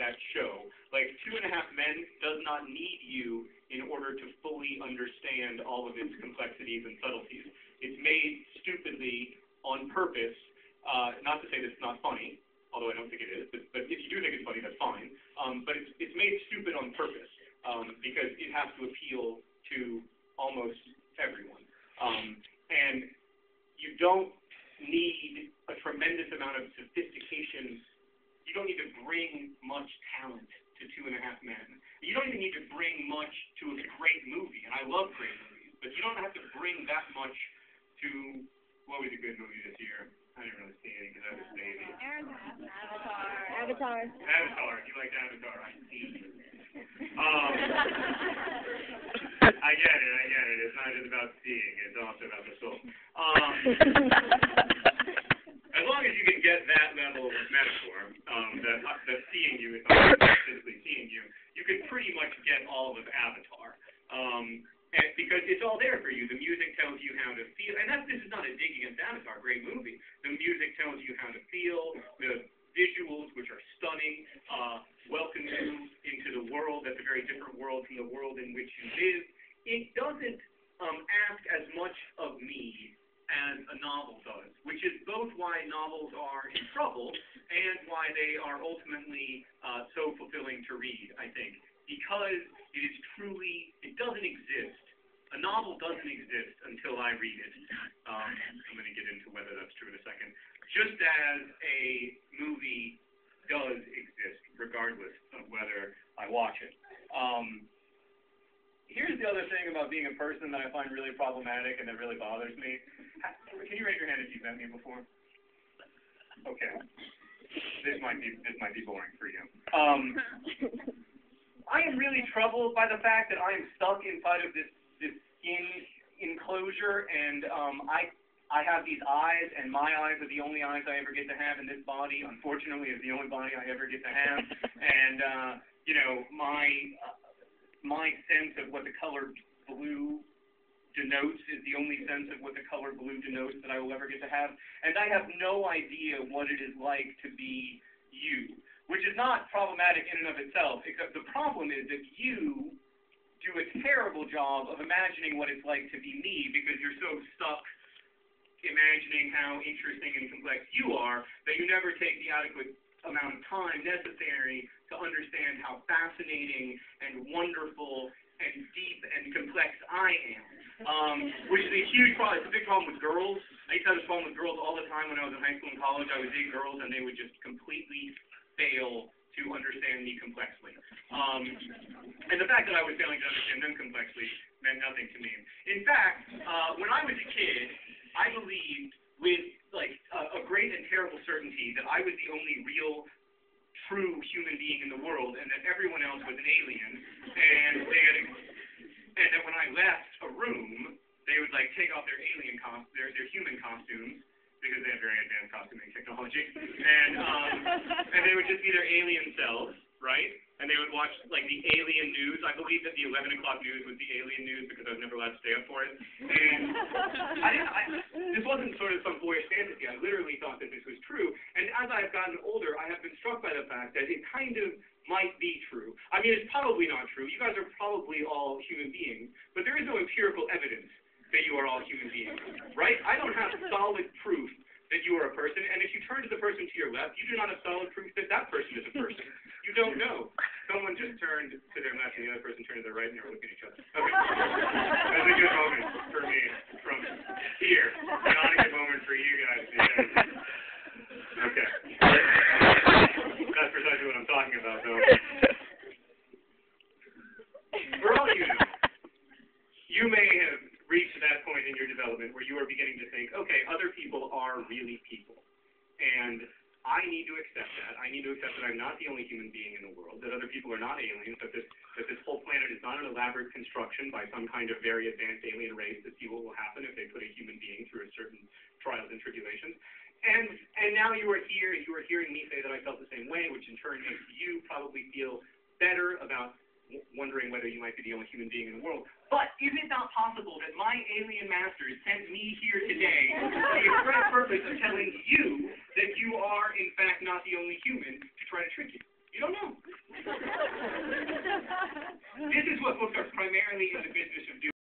that show. Like, 2.5 Men does not need you in order to fully understand all of its complexities and subtleties. It's made stupidly on purpose, not to say that it's not funny, although I don't think it is, but if you do think it's funny, that's fine. But it's made stupid on purpose, because it has to appeal to almost everyone. And you don't need a tremendous amount of sophistication. You don't need to bring much talent to 2.5 Men. You don't even need to bring much to a great movie, and I love great movies, but you don't have to bring that much to, what was a good movie this year? I didn't really see any because I was a baby. Avatar. You liked Avatar. I see. I get it. It's not just about seeing. It's also about the soul. As long as you can get that level of metaphor, that seeing you is not physically seeing you, you can pretty much get all of Avatar. And because it's all there for you. The music tells you how to feel. And this is not a dig against Avatar, great movie. The music tells you how to feel. The visuals, which are stunning, welcome you into the world. That's a very different world from the world in which you live. It doesn't ask as much of me as a novel does, which is both why novels are in trouble and why they are ultimately so fulfilling to read, I think. Because it is truly, it doesn't exist. A novel doesn't exist until I read it. I'm going to get into whether that's true in a second. Just as a movie does exist, regardless of whether I watch it. Here's the other thing about being a person that I find really problematic and that really bothers me. Can you raise your hand if you've met me before? Okay. This might be boring for you. I am really troubled by the fact that I am stuck inside of this skin enclosure, and I have these eyes, and my eyes are the only eyes I ever get to have, and this body, unfortunately, is the only body I ever get to have. And you know, my sense of what the color blue denotes is the only sense of what the color blue denotes that I will ever get to have, and I have no idea what it is like to be you. Which is not problematic in and of itself, except the problem is that you do a terrible job of imagining what it's like to be me because you're so stuck imagining how interesting and complex you are that you never take the adequate amount of time necessary to understand how fascinating and wonderful and deep and complex I am. Which is a huge problem. It's a big problem with girls. I used to have this problem with girls all the time when I was in high school and college. I would date girls and they would just completely fail to understand me complexly. And the fact that I was failing to understand them complexly meant nothing to me. In fact, when I was a kid, I believed with like a great and terrible certainty that I was the only real, true human being in the world and that everyone else was an alien. And that when I left a room, they would like take off their their human costumes, because they have very advanced costuming technology, and they would just be their alien selves, right? And they would watch, like, the alien news. I believe that the 11 o'clock news was the alien news because I was never allowed to stay up for it. And this wasn't sort of some boyish fantasy. I literally thought that this was true. And as I have gotten older, I have been struck by the fact that it kind of might be true. I mean, it's probably not true. You guys are probably all human beings, but there is no empirical evidence that you are all human beings, right? I don't have solid proof that you are a person, and if you turn to the person to your left, you do not have solid proof that that person is a person. You don't know. Someone just turned to their left and the other person turned to their right, and they were looking at each other. Okay. That's a good moment for me from here. Not a good moment for you guys. Yeah. Okay. That's precisely what I'm talking about, though. For all you know, you may have reached that point in your development where you are beginning to think, okay, other people are really people. And I need to accept that. I need to accept that I'm not the only human being in the world, that other people are not aliens, that this whole planet is not an elaborate construction by some kind of very advanced alien race to see what will happen if they put a human being through a certain trials and tribulations. And now you are here, and you are hearing me say that I felt the same way, which in turn makes you probably feel better about wondering whether you might be the only human being in the world. But is it not possible that my alien masters sent me here today for the express purpose of telling you that you are, in fact, not the only human to try to trick you? You don't know.